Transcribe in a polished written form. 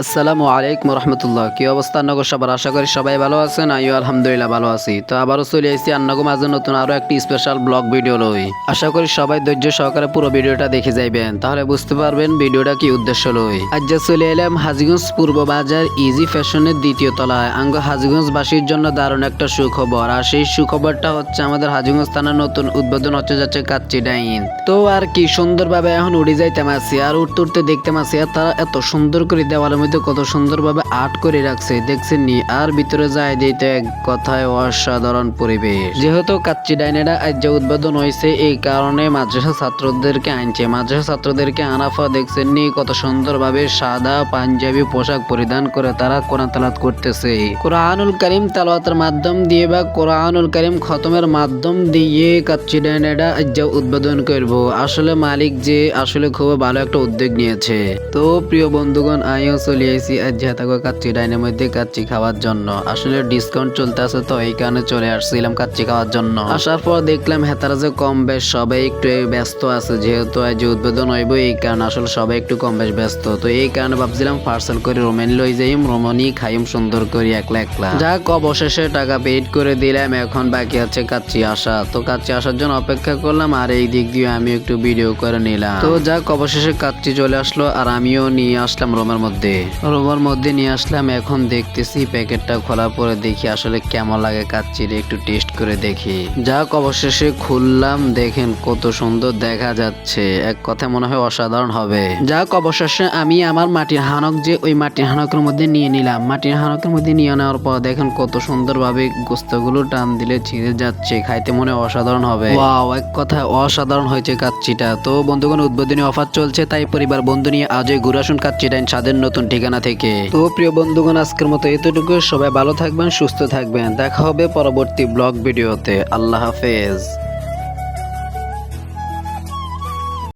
আসসালামু আলাইকুম রহমতুল্লাহ। কি অবস্থা আন্নাগো সবার? আশা করি সবাই ভালো আছেন। আমিও আলহামদুলিল্লাহ ভালো আছি। তো আবারও চলে এসেছি আন্নাগো মাঝে নতুন আরো একটি স্পেশাল ব্লগ ভিডিও লই। আশা করি সবাই ধৈর্য সহকারে পুরো ভিডিওটা দেখে যাইবেন, তাহলে বুঝতে পারবেন ভিডিওটা কি উদ্দেশ্য লই। আজ যে চলে এলাম হাজীগঞ্জ পূর্ব বাজার ইজি ফ্যাশনের দ্বিতীয় তলায়। আঙ্গ হাজীগঞ্জবাসীর জন্য দারুণ একটা সুখবর, আর সেই সুখবরটা হচ্ছে আমাদের হাজীগঞ্জ থানার নতুন উদ্বোধন হচ্ছে যাচ্ছে কাচ্চি ডাইন। তো আর কি সুন্দরভাবে এখন উড়ে যাইতাম আছি, আর উঠতে উঠতে দেখতাম আছি, আর তারা এত সুন্দর করে দেওয়ালের মধ্যে কত সুন্দরভাবে আর্ট করে রাখছে দেখছেন নি। আর ভিতরে যায় দিতে এক কথায় অসাধারণ পরিবেশ। যেহেতু কাচ্চি ডাইনেরা আজ যে উদ্বোধন হয়েছে, এই কারণে মাদ্রাসা ছাত্রদেরকে আনছে। মাদ্রাসা ছাত্রদেরকে আনাফা দেখছেন নি কত সুন্দরভাবে সাদা পাঞ্জাবি পোশাক পরিধান করে তারা কোরআন তেলাওয়াত করতেছে। কোরআনুল কারীম তেলাওয়াতের মাধ্যম দিয়ে বা কোরআনুল কারীম খতমের মাধ্যম দিয়ে কাচ্চি ডাইনেরা আজ যে উদ্বোধন করব। আসলে মালিক যে আসলে খুব ভালো একটা উদ্যোগ নিয়েছে। তো প্রিয় বন্ধুগণ, আমিও চলে এসেছি আজ যেহেতু কাচ্চি ডাইনের মধ্যে কাচ্চি খাওয়ার জন্য। আসলে ডিসকাউন্ট চলতে আছে, তো এই কারণে চলে আসছিলাম কাচ্চি খাওয়ার জন্য। আসার পর দেখলাম হেতারা যে কম বেশ সবাই একটু ব্যস্ত আছে, যেহেতু আজ উদ্বোধন হইব এই কারণে আসলে সবাই একটু কম বেশ ব্যস্ত। তো এই কারণে ভাবছিলাম পার্সেল করে রোমেন লই যাইম, রোমনি খাইম সুন্দর করে একলা একলা। যাক, অবশেষে টাকা পেইড করে দিলাম, এখন বাকি আছে কাচ্চি আসা। তো কাচ্চি আসার জন্য অপেক্ষা করলাম, আর এই দিক দিয়ে আমি একটু ভিডিও করে নিলাম। তো যাক, অবশেষে কাচ্চি চলে আসলো, আর আমিও নিয়ে আসলাম রোমের মধ্যে নিয়ে আসলাম। এখন দেখতেছি প্যাকেটটা খোলার পরে দেখি আসলে কেমন লাগে কাচ্চির, একটু টেস্ট করে দেখি। যাক, অবশেষে খুললাম, দেখেন কত সুন্দর দেখা যাচ্ছে, এক কথায় মনে হয় অসাধারণ হবে। যাক, অবশেষে আমি আমার মাটির হানক যে ওই মাটির হানকের মধ্যে নিয়ে নিলাম। মাটির হানকের মধ্যে নিয়ে নেওয়ার পর দেখেন কত সুন্দরভাবে গোস্তগুলো টান দিলে ছিঁড়ে যাচ্ছে, খাইতে মনে অসাধারণ হবে। ওয়াও, এক কথায় অসাধারণ হয়েছে কাচ্চিটা। তো বন্ধুগণ, উদ্বোধনী অফার চলছে, তাই পরিবার বন্ধু নিয়ে আজই ঘুরে আসুন কাচ্চি ডাইন স্বাদের নতুন ঠিকানা থেকে। তো প্রিয় বন্ধুগণ, আজকের মতো এতটুকু। সবাই ভালো থাকবেন, সুস্থ থাকবেন। দেখা হবে পরবর্তী ব্লগ ভিডিওতে। আল্লাহ হাফেজ।